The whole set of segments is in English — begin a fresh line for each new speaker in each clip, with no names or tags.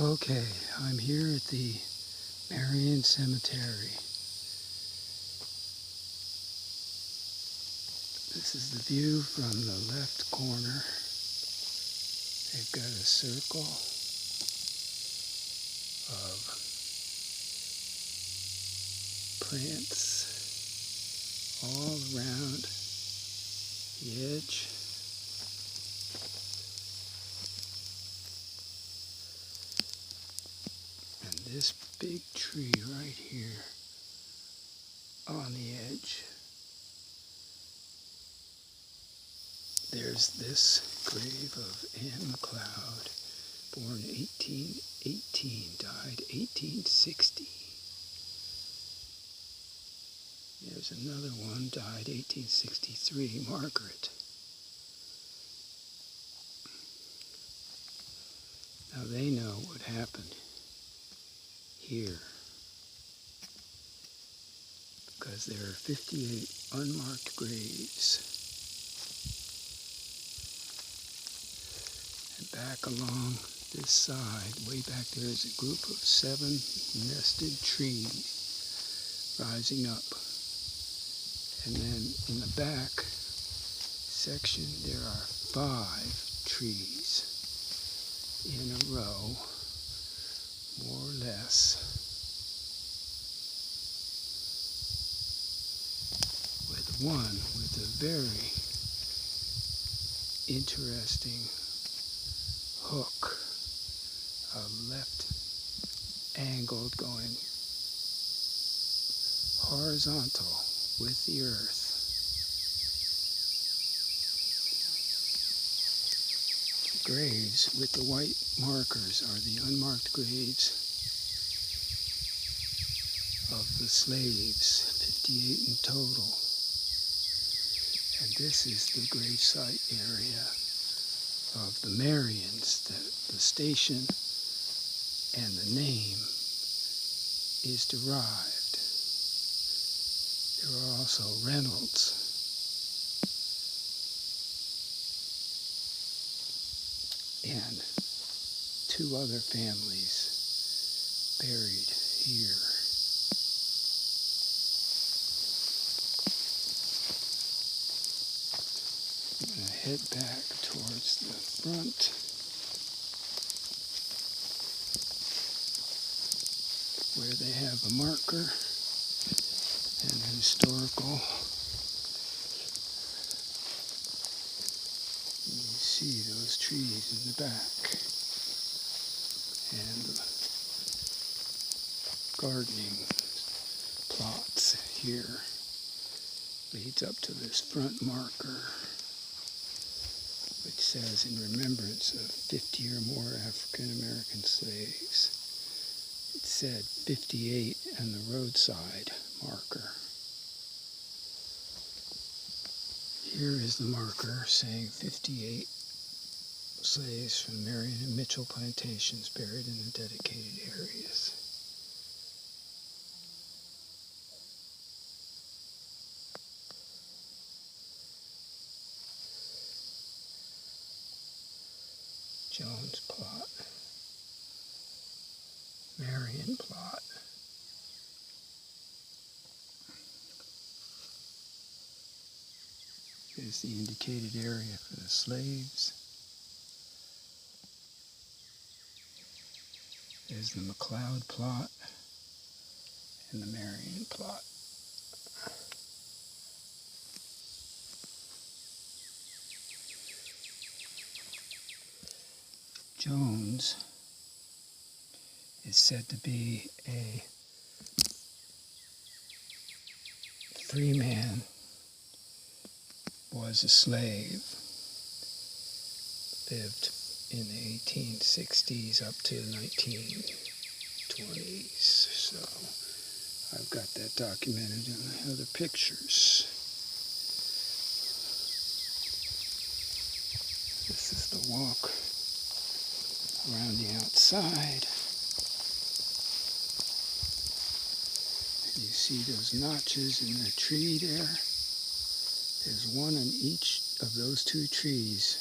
Okay, I'm here at the Marion Cemetery. This is the view from the left corner. They've got a circle of plants all around the edge. And this big tree right here on the edge. There's this grave of Anne McLeod, born 1818, died 1860. There's another one, died 1863, Margaret. Now they know what happened here, because there are 58 unmarked graves. And back along this side, way back there, is a group of 7 nested trees rising up. And then in the back section, there are 5 trees in a row, more or less, with one with a very interesting hook, a left angled going horizontal with the earth. The graves with the white markers are the unmarked graves of the slaves, 58 in total. And this is the gravesite area of the Marions. The station and the name is derived. There are also Reynolds. And 2 other families buried here. I'm going to head back towards the front, where they have a marker and a historical. You see those trees in the back, and the gardening plots here leads up to this front marker, which says in remembrance of 50 or more African American slaves. It said 58 on the roadside marker. Here is the marker saying 58 slaves from Marion and Mitchell plantations buried in the dedicated areas. Jones plot, Marion plot. Is the indicated area for the slaves. There's the McLeod plot and the Marion plot. Jones is said to be a freeman, was a slave, lived in the 1860s up to the 1920s. So I've got that documented in the other pictures. This is the walk around the outside. And you see those notches in the tree there. There's one in each of those 2 trees.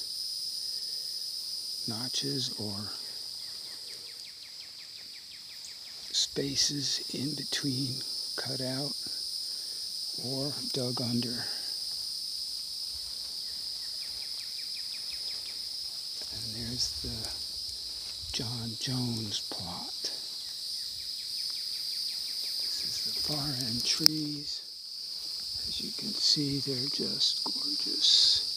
Notches or spaces in between cut out or dug under. And there's the John Jones plot. This is the far end trees. As you can see, they're just gorgeous.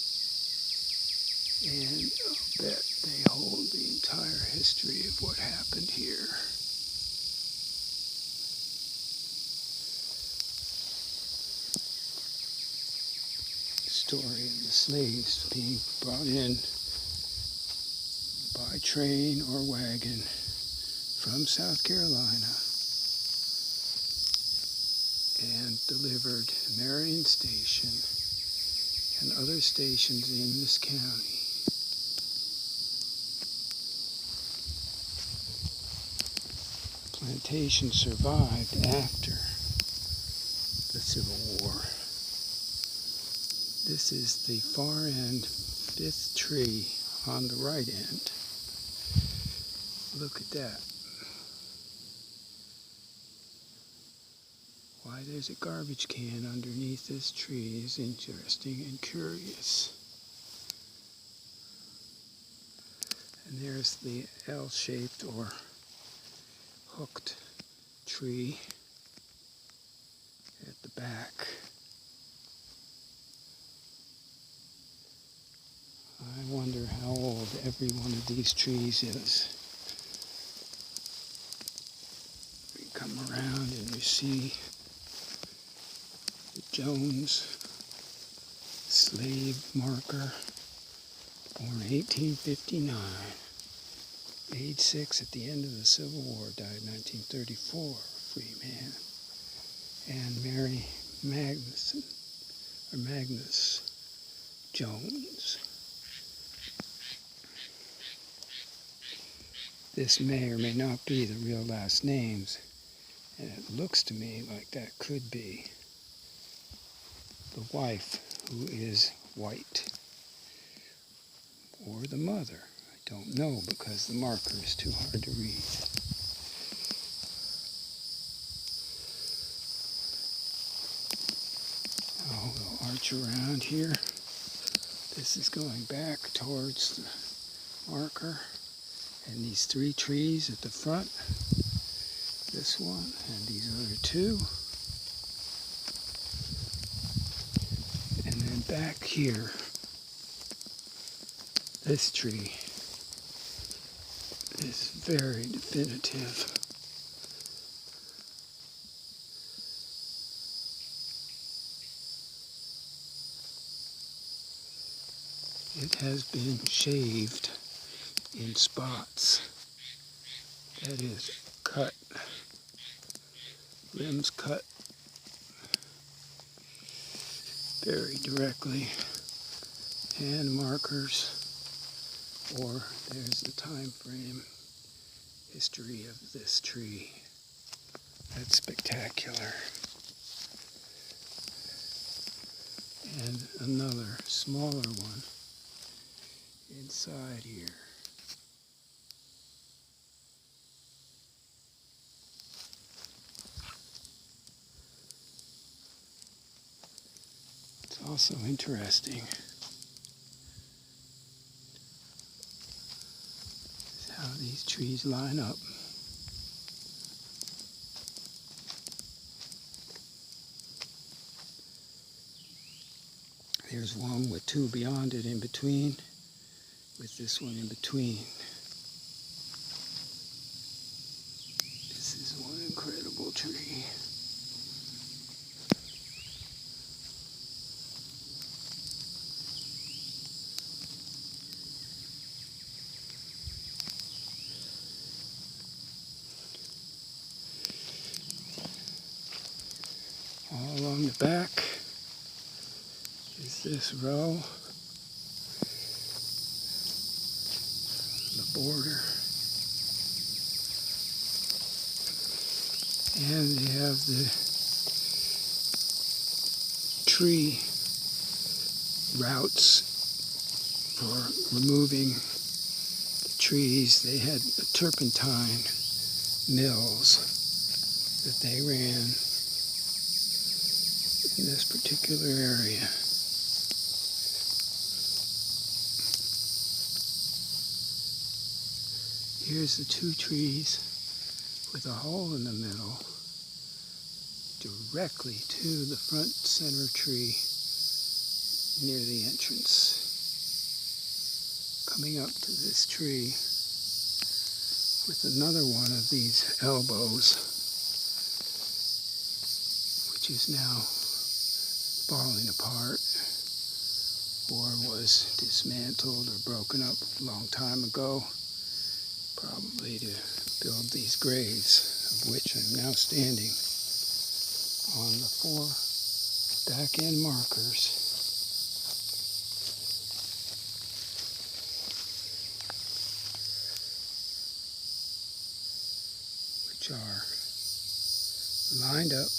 And I'll bet they hold the entire history of what happened here. The story of the slaves being brought in by train or wagon from South Carolina and delivered to Marion Station and other stations in this county. Plantation survived after the Civil War. This is the far end fifth tree on the right end. Look at that. Why there's a garbage can underneath this tree is interesting and curious. And there's the L-shaped or hooked tree at the back. I wonder how old every one of these trees is. We come around and you see the Jones slave marker, born 1859. Age 6 at the end of the Civil War, died 1934, free man. And Mary Magnus Jones. This may or may not be the real last names, and it looks to me like that could be the wife who is white, or the mother. I don't know because the marker is too hard to read. We'll arch around here. This is going back towards the marker. And these three trees at the front, this one and these other two. And then back here, this tree is very definitive. It has been shaved in spots. That is, cut, limbs cut very directly, and markers, or there's the time frame history of this tree. That's spectacular. And another smaller one inside here. It's also interesting how these trees line up. There's one with two beyond it in between, with this one in between. This is one incredible tree. All along the back is this row, the border, and they have the tree routes for removing the trees. They had turpentine mills that they ran in this particular area. Here's the two trees with a hole in the middle directly to the front center tree near the entrance. Coming up to this tree with another one of these elbows, which is now falling apart or was dismantled or broken up a long time ago, probably to build these graves, of which I'm now standing on the 4 back end markers. Which are lined up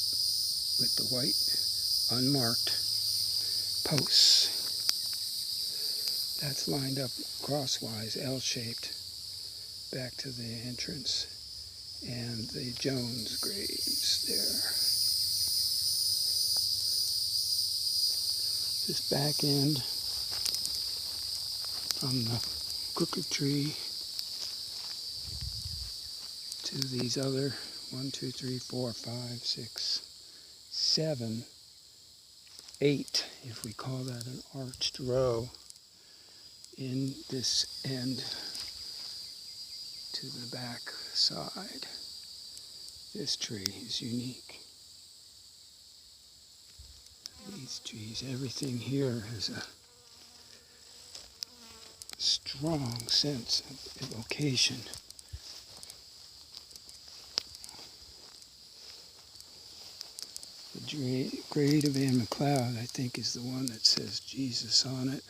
with the white unmarked posts. That's lined up crosswise, L-shaped, back to the entrance, and the Jones graves there. This back end from the crooked tree to these other 1, 2, 3, 4, 5, 6, 7, 8, if we call that an arched row, in this end to the back side. This tree is unique. These trees, everything here has a strong sense of evocation. The grade of Anne McLeod, I think, is the one that says Jesus on it.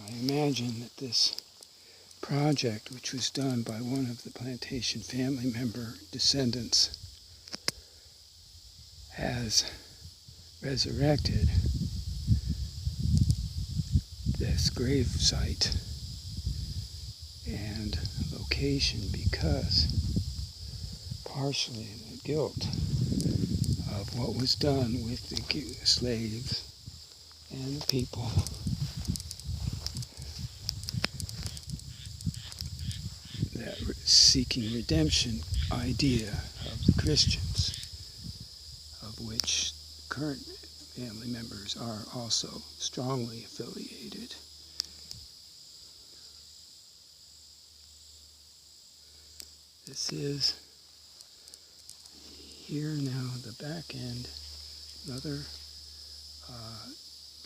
I imagine that this project, which was done by one of the plantation family member descendants, has resurrected this grave site and location because partially the guilt of what was done with the slaves and the people that were seeking redemption idea of the Christians, of which current family members are also strongly affiliated. This is here now the back end, another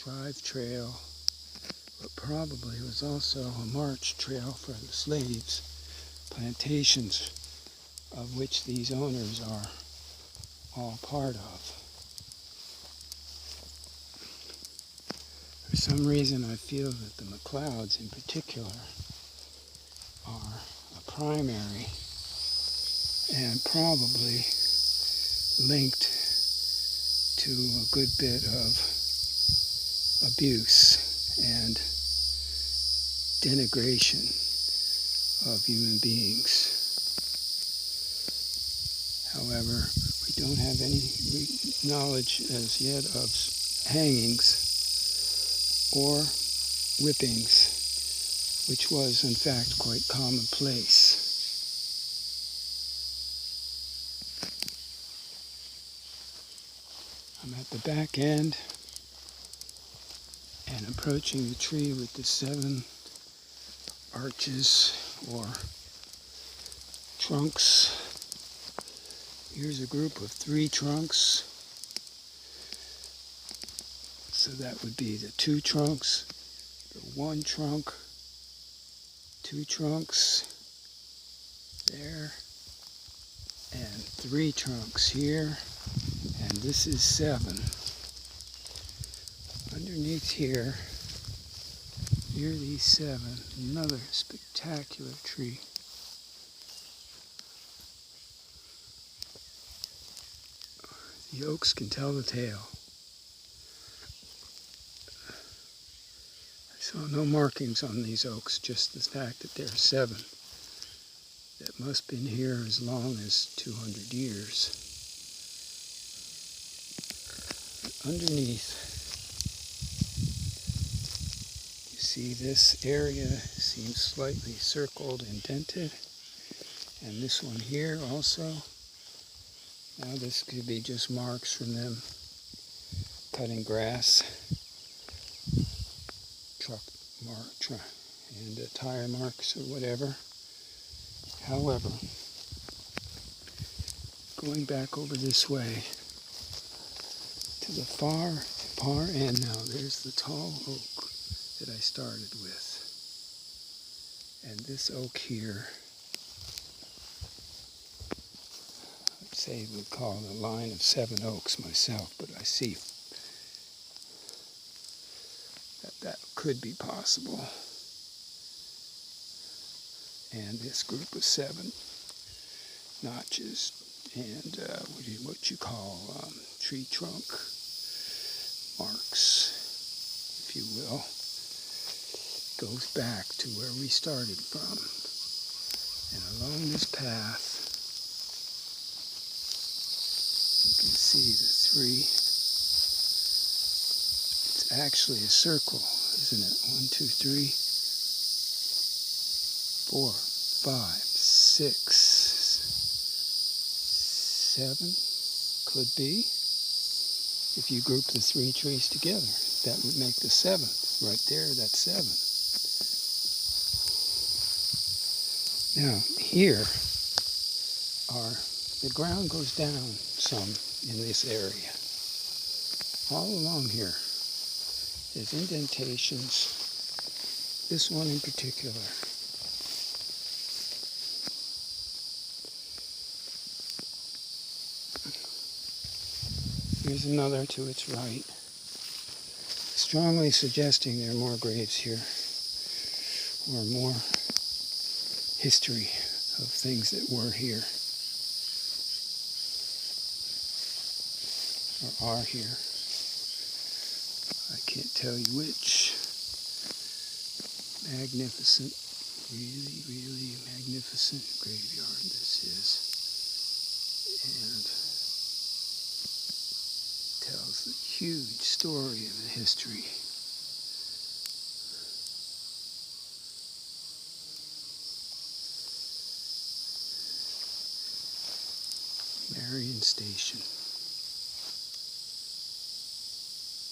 drive trail, but probably was also a march trail for the slaves, plantations of which these owners are all part of. For some reason I feel that the McLeods in particular are a primary and probably linked to a good bit of abuse and denigration of human beings. However, we don't have any knowledge as yet of hangings or whippings, which was in fact quite commonplace. I'm at the back end and approaching the tree with the 7 arches or trunks. Here's a group of 3 trunks. So that would be the 2 trunks, the 1 trunk, 2 trunks there, and 3 trunks here, and this is 7. Underneath here, near these 7, another spectacular tree. The oaks can tell the tale. I saw no markings on these oaks, just the fact that there are 7. that must have been here as long as 200 years. Underneath, you see this area seems slightly circled and dented, and this one here also. Now this could be just marks from them cutting grass, and tire marks or whatever. However, going back over this way to the far end now, there's the tall oak that I started with. And this oak here, I'd say we'd call it a line of 7 oaks myself, but I see that could be possible. And this group of 7 notches and what you call tree trunk marks, if you will, goes back to where we started from. And along this path, you can see the 3. It's actually a circle, isn't it? 1, 2, 3, 4, 5, 6, 7, could be. If you group the 3 trees together, that would make the 7th. Right there, that's 7. Now, here the ground goes down some in this area. All along here, there's indentations. This one in particular. Here's another to its right, strongly suggesting there are more graves here, or more history of things that were here, or are here. I can't tell you which. Magnificent, really, really magnificent graveyard this is. And tells a huge story of the history. Marion Station.